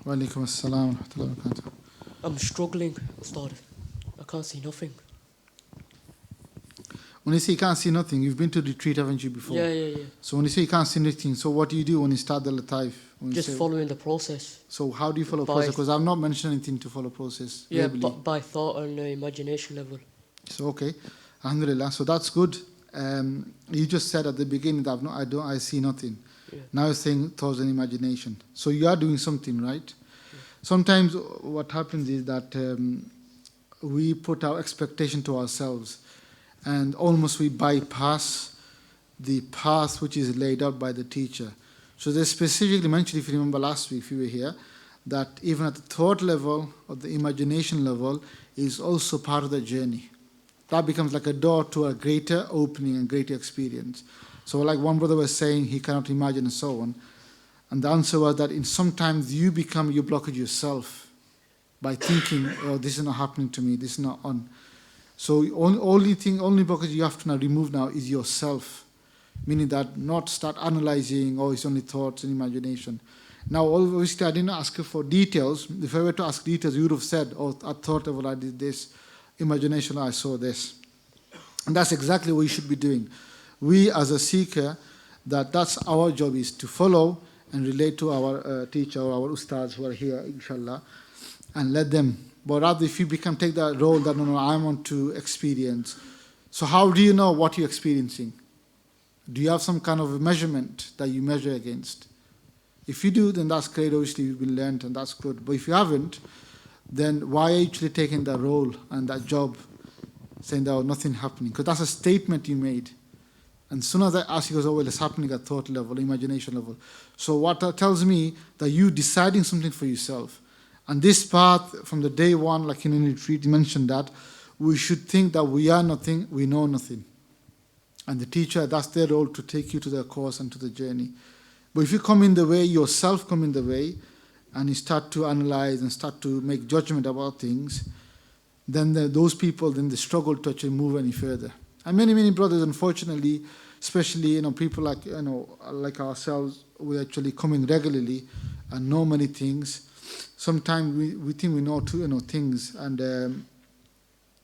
Wa alaikum assalam wa rahmatullahi wa barakatuh. I'm struggling, Ustad. I can't see nothing. When you say you can't see nothing, you've been to retreat, haven't you, before? Yeah. So when you say you can't see anything, so what do you do when you start the Lataif? Just following the process. So how do you follow process? Because I've not mentioned anything to follow process. Yeah, by thought and imagination level. So okay, alhamdulillah. So that's good. You just said at the beginning that I see nothing. Yeah. Now you're saying thoughts and imagination. So you are doing something, right? Yeah. Sometimes what happens is that we put our expectation to ourselves, and almost we bypass the path which is laid out by the teacher. So they specifically mentioned, if you remember last week, if you were here, that even at the thought level or the imagination level is also part of the journey. That becomes like a door to a greater opening and greater experience. So like one brother was saying, he cannot imagine and so on. And the answer was that sometimes you blockage yourself by thinking, oh, this is not happening to me, this is not on. So only blockage you have to now remove now is yourself. Meaning that not start analyzing, oh, it's only thoughts and imagination. Now, obviously, I didn't ask you for details. If I were to ask details, you would have said, oh, I thought level I did this, imagination I saw this. And that's exactly what you should be doing. We, as a seeker, that's our job, is to follow and relate to our teacher or our ustads who are here, inshallah, and let them. But rather, if you take that role that, no, I want to experience. So how do you know what you're experiencing? Do you have some kind of a measurement that you measure against? If you do, then that's great. Obviously, you've been learned, and that's good. But if you haven't, then why are you actually taking that role and that job, saying that, oh, nothing happening? Because that's a statement you made. And as soon as I ask you, goes, oh, well, it's happening at thought level, imagination level. So what that tells me, that you deciding something for yourself. And this path, from the day one, like in the retreat, you mentioned that, we should think that we are nothing, we know nothing. And the teacher, that's their role, to take you to the course and to the journey. But if you come in the way, yourself come in the way, and you start to analyze and start to make judgment about things, then those people, then they struggle to actually move any further. And many brothers, unfortunately, especially people like ourselves, we're actually coming regularly and know many things. Sometimes we think we know things, and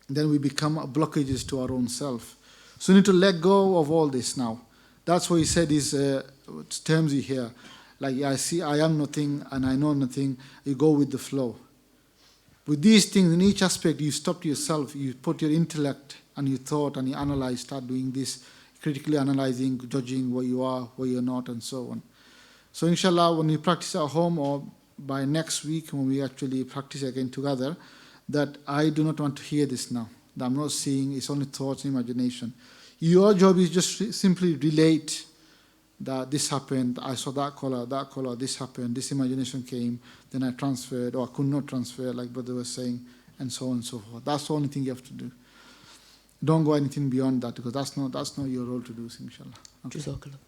then we become blockages to our own self. So you need to let go of all this now. That's what he said is terms you hear. Like, I see I am nothing and I know nothing. You go with the flow. With these things, in each aspect, you stop yourself. You put your intellect and your thought and you analyze, start doing this, critically analyzing, judging where you are, where you're not, and so on. So inshallah, when you practice at home, or by next week when we actually practice again together, that I do not want to hear this now. That I'm not seeing, it's only thoughts and imagination. Your job is just simply relate that this happened, I saw that color, this happened, this imagination came, then I transferred, or I could not transfer, like brother was saying, and so on and so forth. That's the only thing you have to do. Don't go anything beyond that, because that's not your role to do, inshallah. Okay. Jazakallah.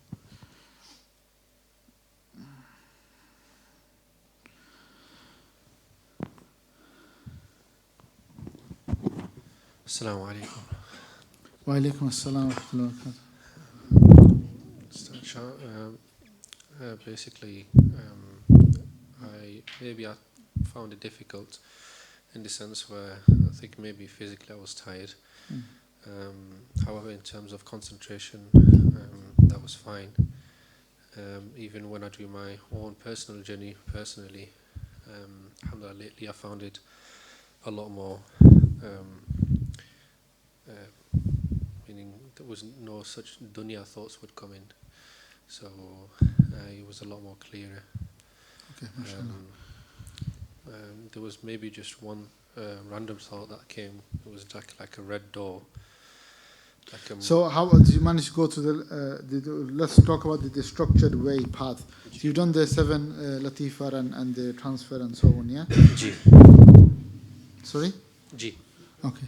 Assalamu alaikum. Wa alaikum assalam wa rahmatullahi wa barakatuh. Basically, I found it difficult in the sense where I think maybe physically I was tired. However, in terms of concentration, that was fine. Even when I do my own personal journey, alhamdulillah, lately I found it a lot more, meaning there was no such dunya thoughts would come in. So it was a lot more clearer. Okay, there was maybe just one random thought that came. It was like a red door. So how did you manage to go to let's talk about the structured way path. So you've done the 7 latifa and the transfer and so on, yeah? G. Sorry? G. Okay.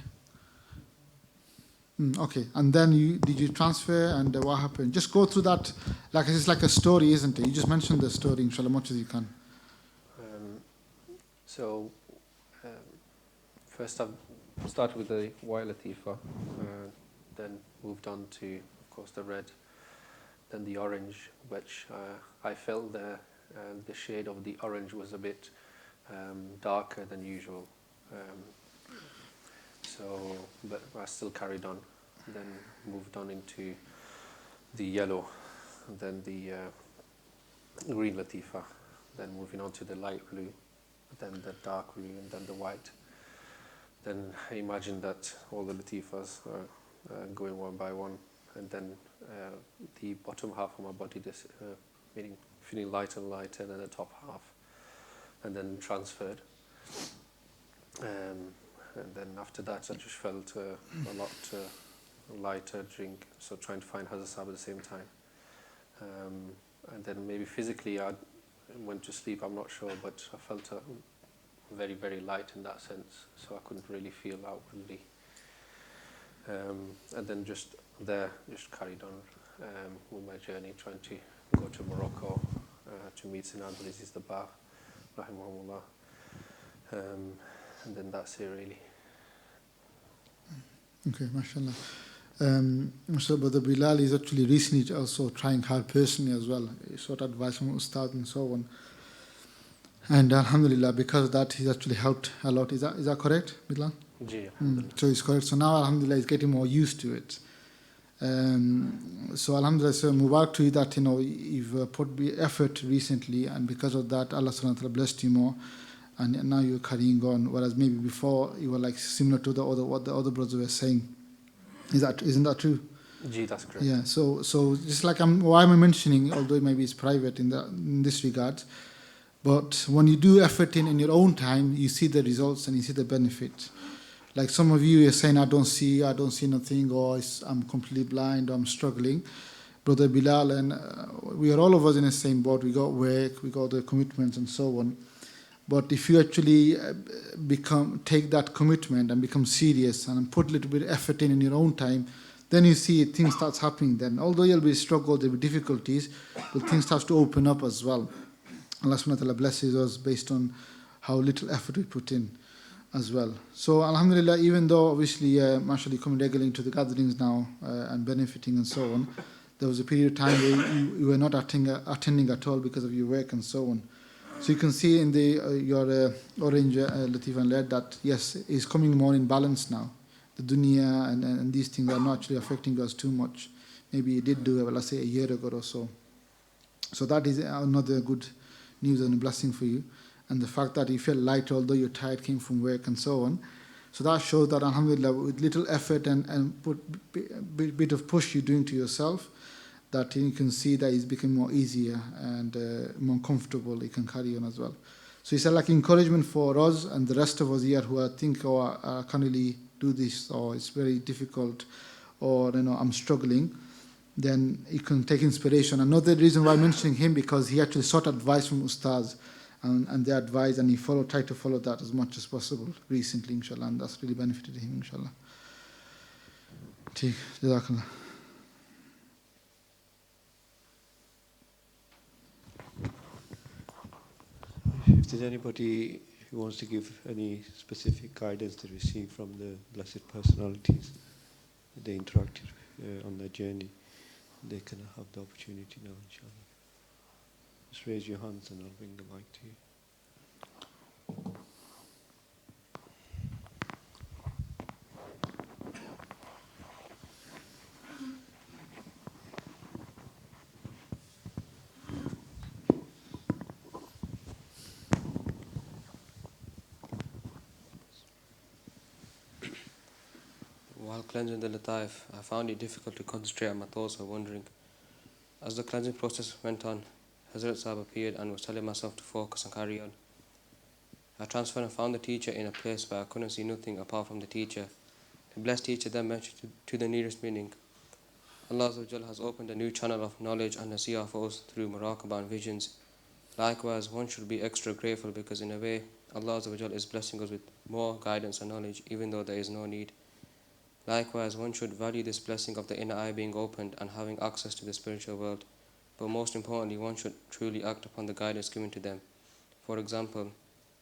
Okay, and then did you transfer, and what happened? Just go through that, like it's like a story, isn't it? You just mentioned the story, inshallah, much as you can. First I've started with the white latifa, then moved on to, of course, the red, then the orange, which I felt there and the shade of the orange was a bit darker than usual. But I still carried on, then moved on into the yellow, and then the green latifa, then moving on to the light blue, then the dark blue, and then the white. Then I imagined that all the latifas are going one by one, and then the bottom half of my body feeling lighter and lighter than the top half, and then transferred. And then after that, I just felt a lot lighter drink, so trying to find Hazrat Sahib at the same time. And then maybe physically I went to sleep, I'm not sure, but I felt very, very light in that sense, so I couldn't really feel outwardly. And then just carried on with my journey, trying to go to Morocco to meet Sayyidina Abdul Aziz Dabakh, rahimahullah. And then that's it really. Okay, mashallah. Mashallah, Brother Bilal is actually recently also trying hard personally as well. He sought advice from Ustad and so on. And alhamdulillah, because of that, he's actually helped a lot. Is that correct, Bilal? Yeah. So it's correct. So now, alhamdulillah, he's getting more used to it. So alhamdulillah, so mubarak to you that, you've put the effort recently, and because of that, Allah subhanahu wa ta'ala blessed you more. And now you're carrying on, whereas maybe before you were like similar to what the other brothers were saying. Isn't that true? Gee, that's correct. Yeah. So just like why am I mentioning, although maybe it's private in this regard, but when you do effort in your own time, you see the results and you see the benefit. Like some of you are saying, I don't see nothing, or I'm completely blind, or I'm struggling. Brother Bilal and we are all of us in the same boat. We got work, we got the commitments and so on. But if you actually take that commitment and become serious and put a little bit of effort in your own time, then you see things start happening then. Although you'll be struggle, there'll be difficulties, but things start to open up as well. Allah subhanahu wa ta'ala blesses us based on how little effort we put in as well. So alhamdulillah, even though obviously mashallah coming regularly to the gatherings now and benefiting and so on, there was a period of time where you were not attending at all because of your work and so on. So you can see in your orange Latif and LED that yes, it's coming more in balance now. The dunya and these things are not actually affecting us too much. Maybe it did do, let's say, a year ago or so. So that is another good news and a blessing for you. And the fact that you feel lighter, although you're tired, came from work and so on. So that shows that alhamdulillah, with little effort and put bit of push you're doing to yourself, that you can see that it's becoming more easier and more comfortable. You can carry on as well. So it's like encouragement for us and the rest of us here who think, I can't really do this, or it's very difficult, or I'm struggling. Then you can take inspiration. Another reason why I'm mentioning him, because he actually sought advice from Ustaz and their advice, and he tried to follow that as much as possible recently, inshallah, and that's really benefited him, inshallah. Jazakallah. If there's anybody who wants to give any specific guidance they received from the blessed personalities that they interacted on their journey, they can have the opportunity now, inshallah. Just raise your hands and I'll bring the mic to you. While cleansing the Lataif, I found it difficult to concentrate on my thoughts or wondering. As the cleansing process went on, Hazrat Sahib appeared and was telling myself to focus and carry on. I transferred and found the teacher in a place where I couldn't see nothing apart from the teacher. The blessed teacher then mentioned to the nearest meaning, Allah Azza wa Jal has opened a new channel of knowledge and nasiyah for us through Muraqba and visions. Likewise, one should be extra grateful because in a way, Allah Azza wa Jal is blessing us with more guidance and knowledge even though there is no need. Likewise, one should value this blessing of the inner eye being opened and having access to the spiritual world. But most importantly, one should truly act upon the guidance given to them. For example,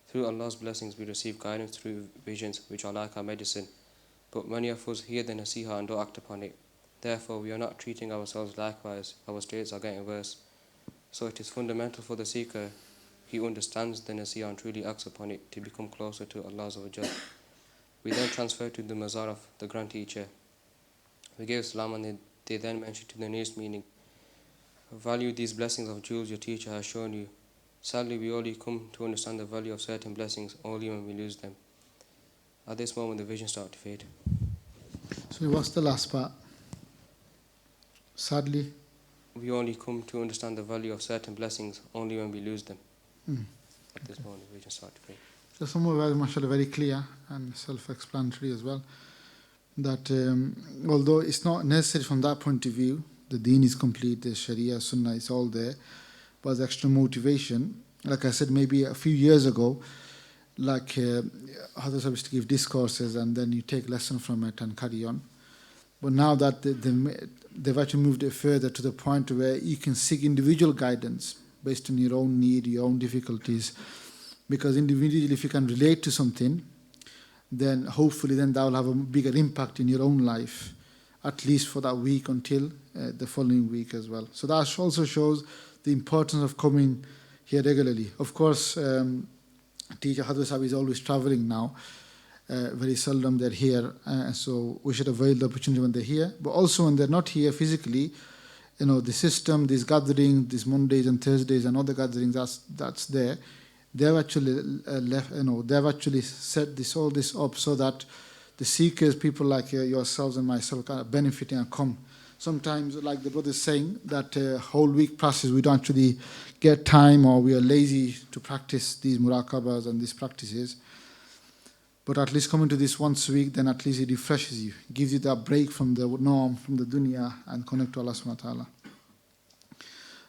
through Allah's blessings we receive guidance through visions which are like our medicine. But many of us hear the nasiha and don't act upon it. Therefore, we are not treating ourselves likewise. Our states are getting worse. So it is fundamental for the seeker, he understands the nasiha and truly acts upon it to become closer to Allah Azza wa Jal. We then transfer to the mazar of the Grand Teacher. We gave salam and they then mentioned to the nearest meaning, value these blessings of jewels your teacher has shown you. Sadly, we only come to understand the value of certain blessings only when we lose them. At this moment, the vision started to fade. So what's the last part? Sadly. We only come to understand the value of certain blessings only when we lose them. Mm. At this moment, the vision started to fade. So some of it, mashallah, very clear and self-explanatory as well. That although it's not necessary from that point of view, the deen is complete, the sharia, sunnah is all there, but the extra motivation, like I said, maybe a few years ago, like others used to give discourses and then you take lesson from it and carry on. But now that they've actually moved it further to the point where you can seek individual guidance based on your own need, your own difficulties. Because individually, if you can relate to something, then hopefully then that will have a bigger impact in your own life, at least for that week until the following week as well. So that also shows the importance of coming here regularly. Of course, Teacher Hadra Sahib is always traveling now. Very seldom they're here, so we should avail the opportunity when they're here. But also when they're not here physically, the system, these gatherings, these Mondays and Thursdays and other gatherings that's there, they've actually they've actually set all this up so that the seekers, people like yourselves and myself, kind of benefiting and come. Sometimes, like the brother is saying, that whole week passes, we don't actually get time or we are lazy to practice these muraqabas and these practices. But at least coming to this once a week, then at least it refreshes you, gives you that break from the norm, from the dunya, and connect to Allah subhanahu wa ta'ala.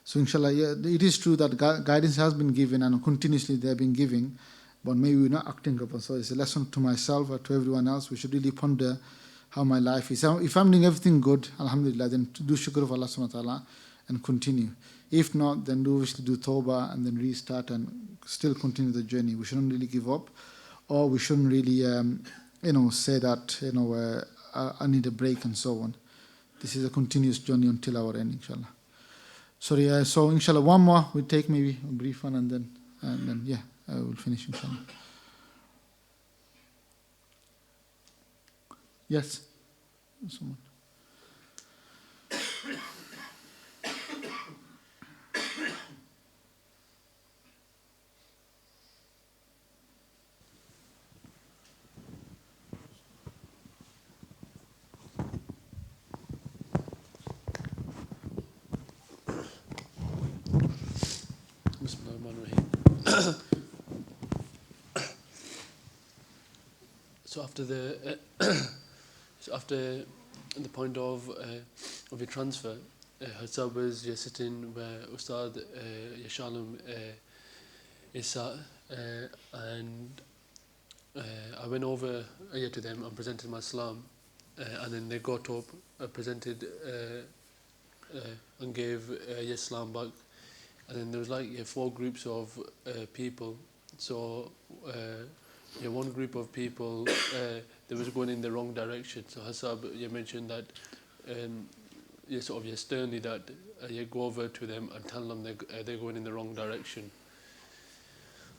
So inshallah, yeah, it is true that guidance has been given and continuously they have been giving, but maybe we're not acting upon. So it's a lesson to myself or to everyone else. We should really ponder how my life is. If I'm doing everything good, alhamdulillah, then do shukr of Allah subhanahu wa ta'ala and continue. If not, then do tawbah and then restart and still continue the journey. We shouldn't really give up. Or we shouldn't really, say that, I need a break and so on. This is a continuous journey until our end, inshallah. Sorry, so inshallah, one more. We'll take maybe a brief one and then we'll finish, inshallah. Yes? Someone. So after the point of your transfer, Hassab was sitting where Ustad Yashalam is sat, and I went over to them and presented my salam, and then they got up, presented and gave salam back, and then there was like 4 groups of people. So one group of people they was going in the wrong direction. So Hassab, you mentioned that sternly that you go over to them and tell them they're going in the wrong direction.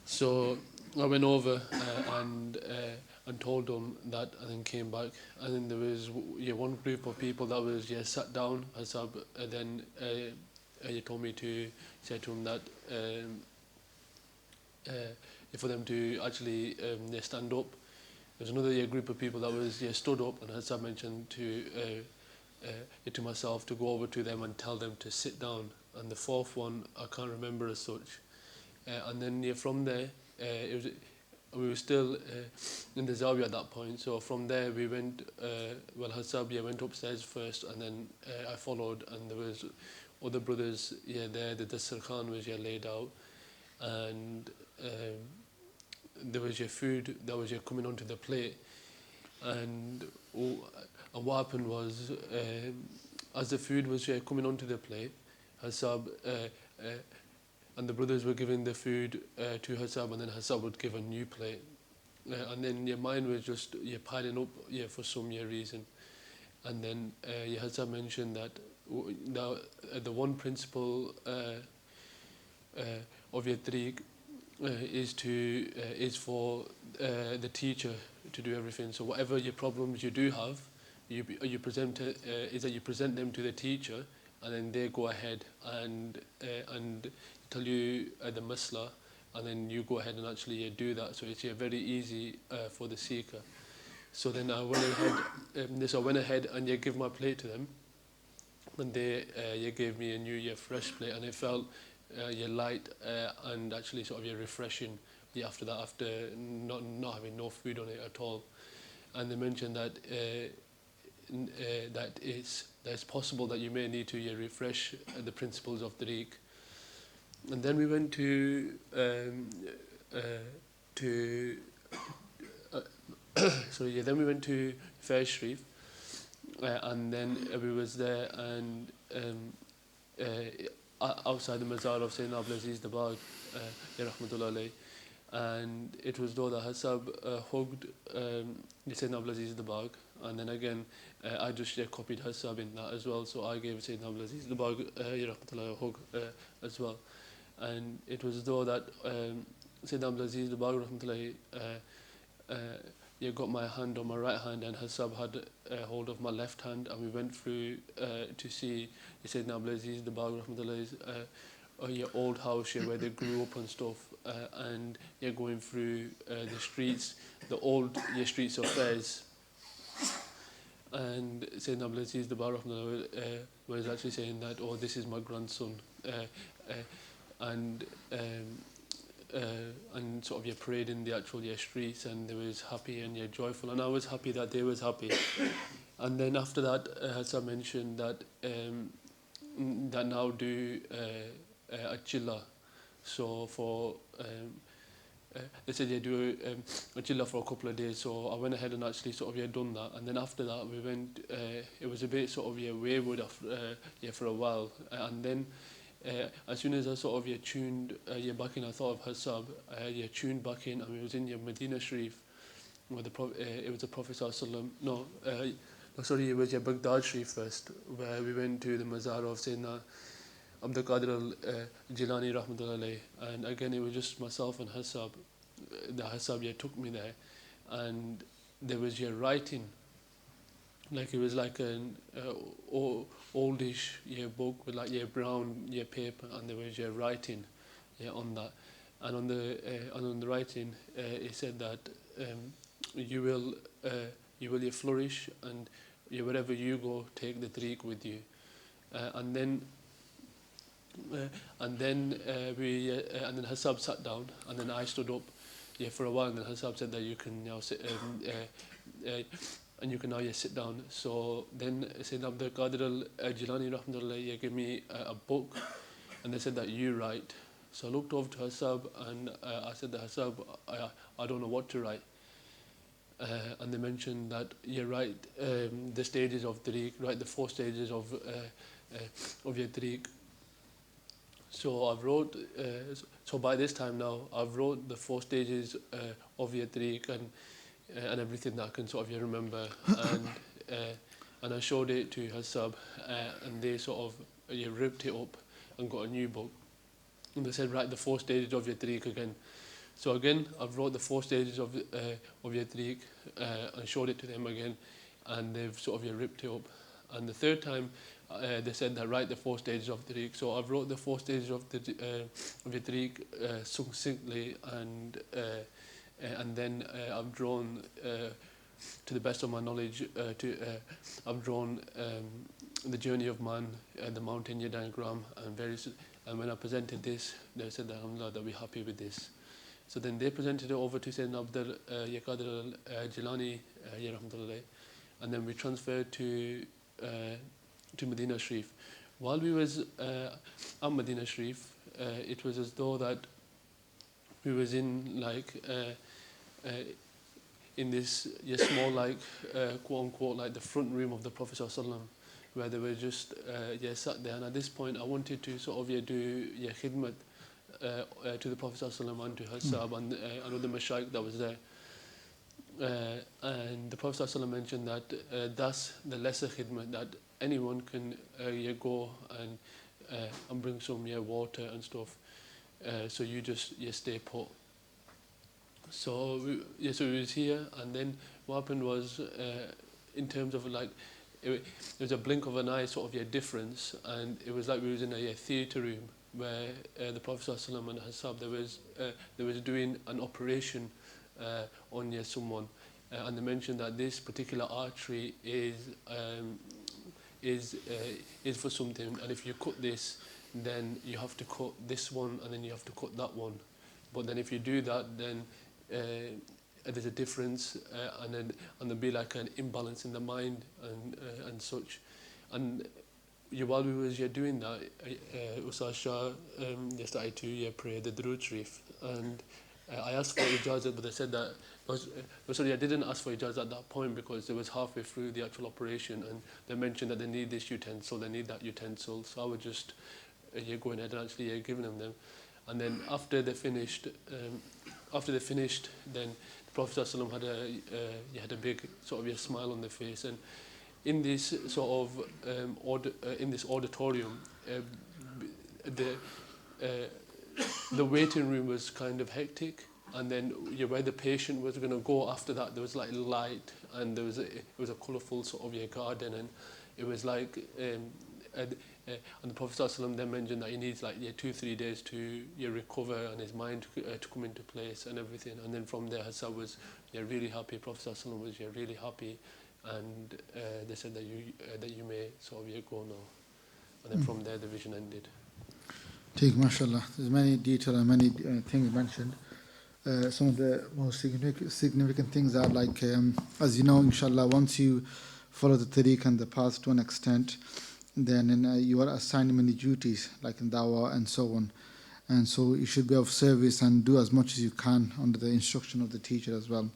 So I went over and told them that, and then came back, and then there was one group of people that was sat down. Hassab then you told me to say to them that for them to actually stand up. There's another group of people that was stood up, and as I mentioned to myself to go over to them and tell them to sit down. And the 4th one I can't remember as such. And then from there, we were still in the Zawiya at that point. So from there we went. Hassab went upstairs first, and then I followed, and there was other brothers there. The Dasar was laid out, and there was food that was coming onto the plate, and what happened was as the food was coming onto the plate, Hassab and the brothers were giving the food to Hassab, and then Hassab would give a new plate, and then mine was just piling up for some reason, and then Hassab mentioned that the one principle of your tariq is for the teacher to do everything. So whatever your problems you do have, you present is that you present them to the teacher, and then they go ahead and tell you the masla, and then you go ahead and actually do that. So it's very easy for the seeker. So then I went ahead. So I went ahead and give my plate to them, and they gave me a new fresh plate, and it felt light and actually sort of refreshing after that, after not having no food on it at all. And they mentioned that that it's possible that you may need to refresh the principles of Tariq. And then we went to then we went to Fair Sharif, and then we was there, and outside the Mazar of Sayyidina Abdulaziz Dabagh, rahmatullah alayh, and it was though that Hassab hugged Sayyidina Abdulaziz Dabagh, and then again I just copied Hassab in that as well, so I gave Sayyidina Abdulaziz Dabagh rahmatullah a hug as well. And it was though that Sayyidina Abdulaziz Dabagh rahmatullah got my hand on my right hand, and Hassab had hold of my left hand, and we went through to see Sayyidina Abdulaziz Dabagh rahmatullah's old house where they grew up and stuff, and going through the streets, the old streets of Fez. And Sayyidina Abdulaziz Dabagh rahmatullah was actually saying that, oh, this is my grandson, and sort of prayed in the actual streets, and they was happy and joyful, and I was happy that they was happy. And then after that, as I mentioned that that now do a chilla. So for they said do a chilla for a couple of days. So I went ahead and actually sort of done that, and then after that we went. It was a bit sort of wayward after, for a while, and then. As soon as I sort of tuned back in, I thought of Hassab, tuned back in, and we was in Medina Sharif, where it was the Prophet ﷺ. It was Baghdad Sharif first, where we went to the Mazar of Sayyidina Abdul Qadir al-Jilani rahmatullah alayh, and again it was just myself and Hassab. The Hassab took me there, and there was writing. Like it was like an oldish book with like brown paper, and there was writing on that, and on the writing it said that you will flourish, and wherever you go, take the tariq with you, and then Hassab sat down, and then I stood up for a while, and then Hassab said that you can now sit. And you can now sit down. So then Sayyidina Abdul Qadir al-Jilani rahmatullah gave me a book, and they said that you write. So I looked over to Hassab, and I said to Hassab, I don't know what to write. And they mentioned that you write the stages of tariq, write the 4 stages of your tariq. So I've wrote. So by this time now, I've wrote the 4 stages of your tariq, and everything that I can sort of remember, and I showed it to Hassab, and they sort of ripped it up and got a new book, and they said write the 4 stages of your tariq again. So again I've wrote the 4 stages of your tariq and showed it to them again, and they've sort of ripped it up. And the third time they said that write the 4 stages of the tariq. So I've wrote the 4 stages of your tariq succinctly, and then I've drawn, to the best of my knowledge, I've drawn the journey of man, the mountain diagram, and when I presented this, they said that Alhamdulillah, they'll be happy with this. So then they presented it over to Sayyidina Abdul Qadir al-Jilani, and then we transferred to Medina Sharif. While we was at Medina Sharif, it was as though that we was in like in this small quote unquote like the front room of the Prophet ﷺ, where they were just sat there. And at this point I wanted to sort of do khidmat to the Prophet ﷺ and to Hassab and another Mashaykh that was there. And the Prophet ﷺ mentioned that that's the lesser khidmat, that anyone can go and bring some water and stuff. so you stay put. So so we was here, and then what happened was, in terms of like, it was a blink of an eye sort of difference, and it was like we was in a theatre room where the Prophet ﷺ and Hassab, they was doing an operation on someone, and they mentioned that this particular artery is for something, and if you cut this, then you have to cut this one, and then you have to cut that one. But then if you do that, then there's a difference, and there'll be like an imbalance in the mind and such. And while we was doing that, Ustaz Shah started to pray the Durood Sharif, and I asked for ijazat, but they said that sorry, I didn't ask for ijazat at that point because it was halfway through the actual operation, and they mentioned that they need this utensil, they need that utensil. So I was just going ahead and actually giving them. And then after they finished, then the Prophet ﷺ had a big sort of smile on their face, and in this sort of in this auditorium, the waiting room was kind of hectic, and then where the patient was going to go after that, there was like light, and it was a colourful sort of garden, and it was like and the Prophet ﷺ then mentioned that he needs like 2-3 days to recover and his mind to come into place and everything. And then from there, Hassan was really happy. Prophet ﷺ was really happy, and they said that you may sort of go now. And then from there, the vision ended. Take, mashallah. There's many detail and many things mentioned. Some of the most significant things are like, as you know, inshallah, once you follow the tariq and the path to an extent, then you are assigned many duties, like in dawah and so on. And so you should be of service and do as much as you can under the instruction of the teacher as well.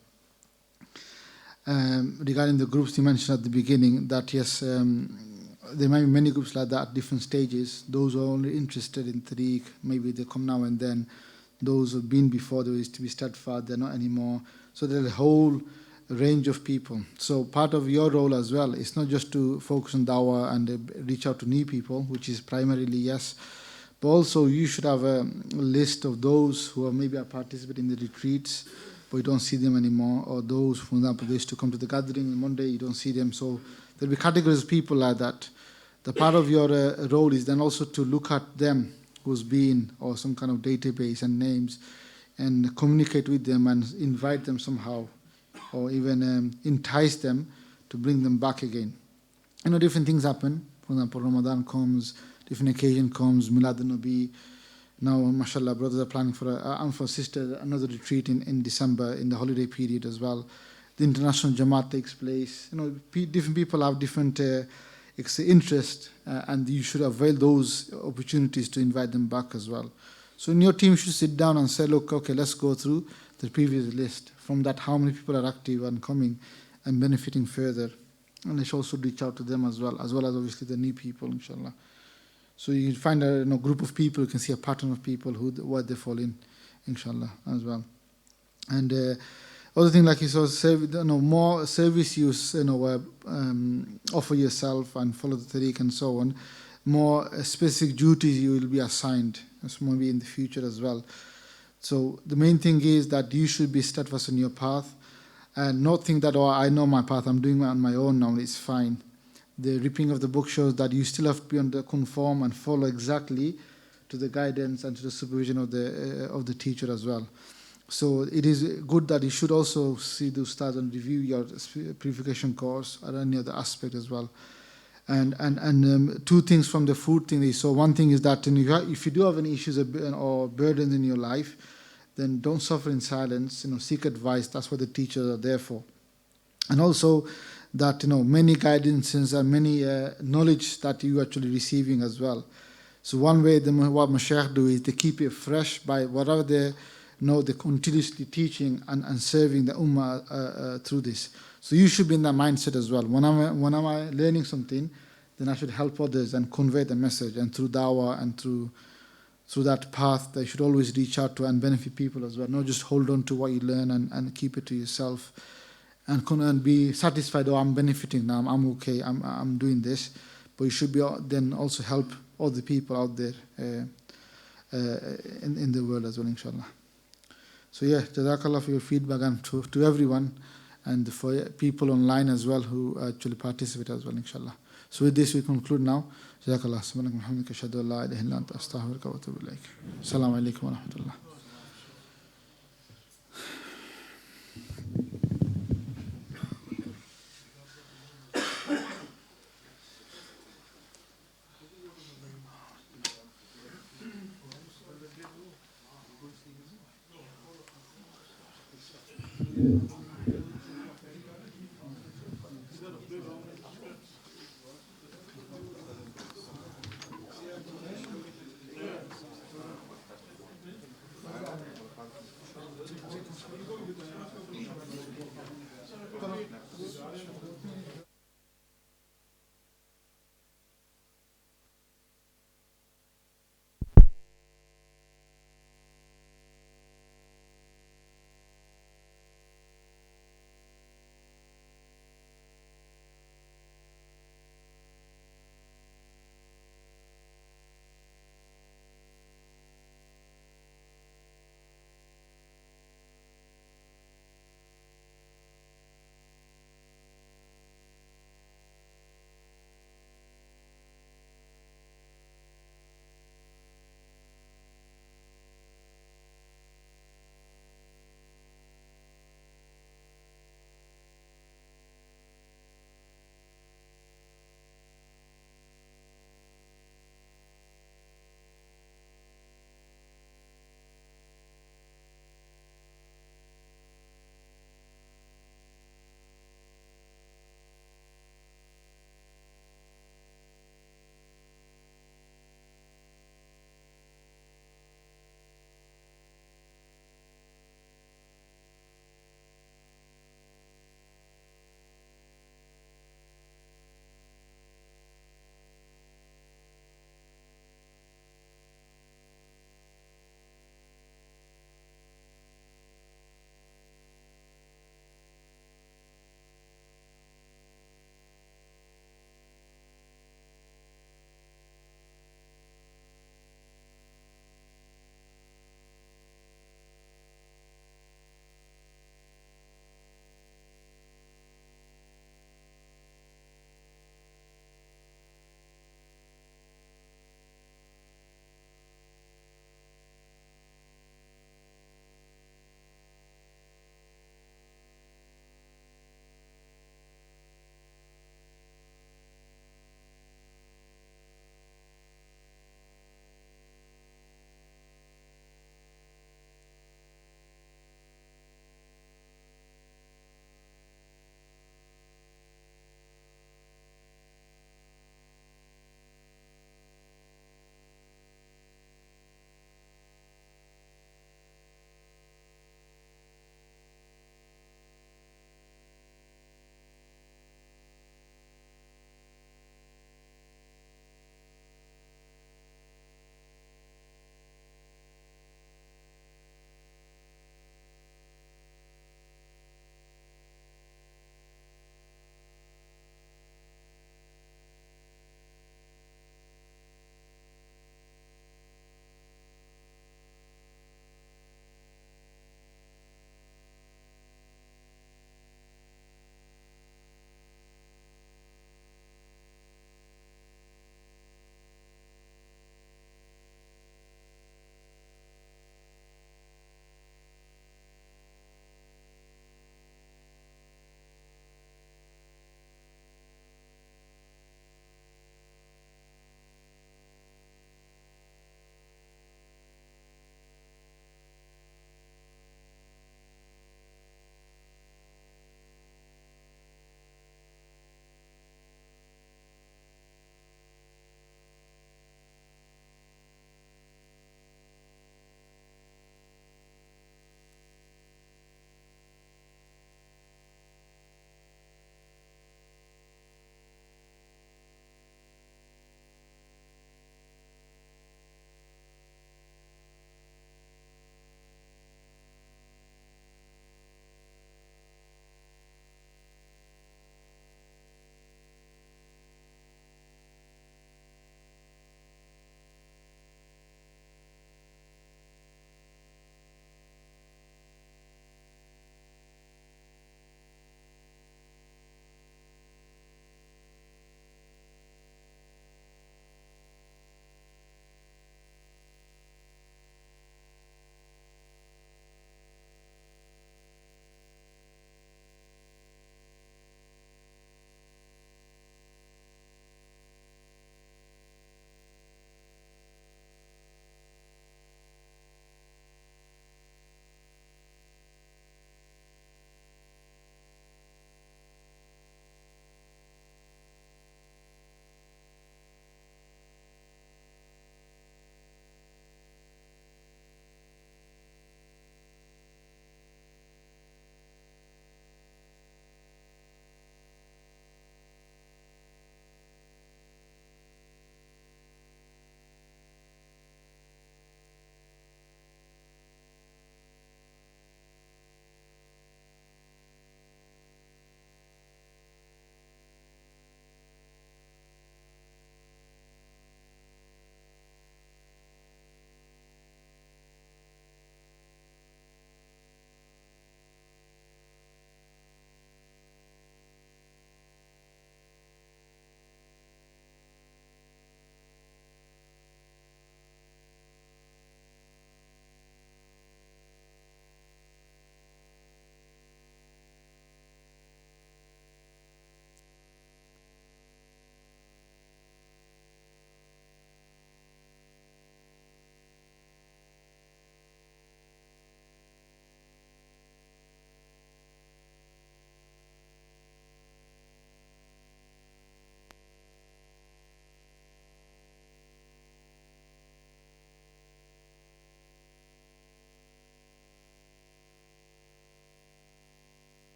Regarding the groups you mentioned at the beginning, that yes, there might be many groups like that at different stages. Those who are only interested in tariq, maybe they come now and then. Those who have been before, there is to be steadfast, they're not anymore. So there's a whole range of people. So part of your role as well is not just to focus on dawah and reach out to new people, which is primarily yes, but also you should have a list of those who are maybe participate in the retreats, but you don't see them anymore, or those, for example, they used to come to the gathering on Monday, you don't see them. So there'll be categories of people like that. The part of your role is then also to look at them who's been, or some kind of database and names, and communicate with them and invite them somehow, or even entice them to bring them back again. Different things happen. For example, Ramadan comes, different occasion comes, Milad al-Nabi. Now, mashallah, brothers are planning for sister another retreat in December, in the holiday period as well. The international Jamaat takes place. Different people have different interest, and you should avail those opportunities to invite them back as well. So in your team, you should sit down and say, look, okay, let's go through the previous list. From that, how many people are active and coming and benefiting further. And they should also reach out to them as well as obviously the new people, inshallah. So you find a group of people, you can see a pattern of people where they fall in, inshallah, as well. And other thing, like you said, more service use, offer yourself and follow the tariq and so on. More specific duties you will be assigned, as maybe in the future as well. So the main thing is that you should be steadfast on your path and not think that, I know my path, I'm doing it on my own now, it's fine. The ripping of the book shows that you still have to be on the conform and follow exactly to the guidance and to the supervision of the teacher as well. So it is good that you should also see the ustad and review your purification course or any other aspect as well. And two things from the food thing. So one thing is that if you do have any issues or burdens in your life, then don't suffer in silence. Seek advice. That's what the teachers are there for. And also that many guidances and many knowledge that you are actually receiving as well. So one way what Mashaykh do is they keep it fresh by whatever they're continuously teaching and serving the ummah through this. So you should be in that mindset as well. When I'm learning something, then I should help others and convey the message. And through dawah and through that path, they should always reach out to and benefit people as well. Not just hold on to what you learn and keep it to yourself. And be satisfied, I'm benefiting now, I'm okay, I'm doing this. But you should be then also help other people out there. in the world as well, inshallah. So yeah, Jazakallah for your feedback, and to everyone, and for people online as well who actually participate as well, inshallah. So with this we conclude now. Jazakallah. Subhanaka Muhammadika ashhadu an la ilaha illa anta astaghfiruka wa atubu ilaik. Assalamu alaikum wa rahmatullah.